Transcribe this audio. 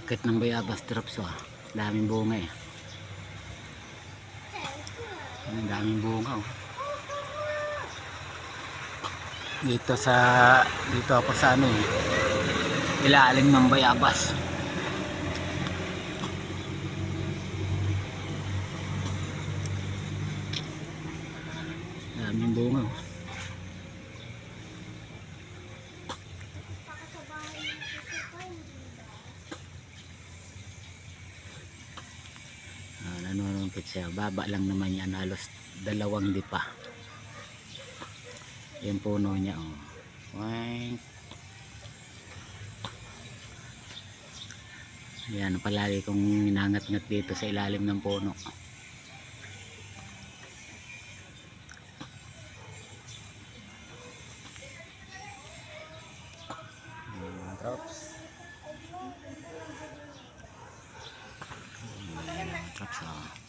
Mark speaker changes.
Speaker 1: Akit ng bayabas drops, oh. Daming bunga eh. Ang daming bunga, oh. Dito ako sa ano eh, ilalim ng bayabas. Daming bunga, oh. Nanunumpit siya, baba lang naman yan, halos 2 dipa yung puno niya, oh. Yan palagi kong inangat-ngat dito sa ilalim ng puno. Drops. Drops, oh.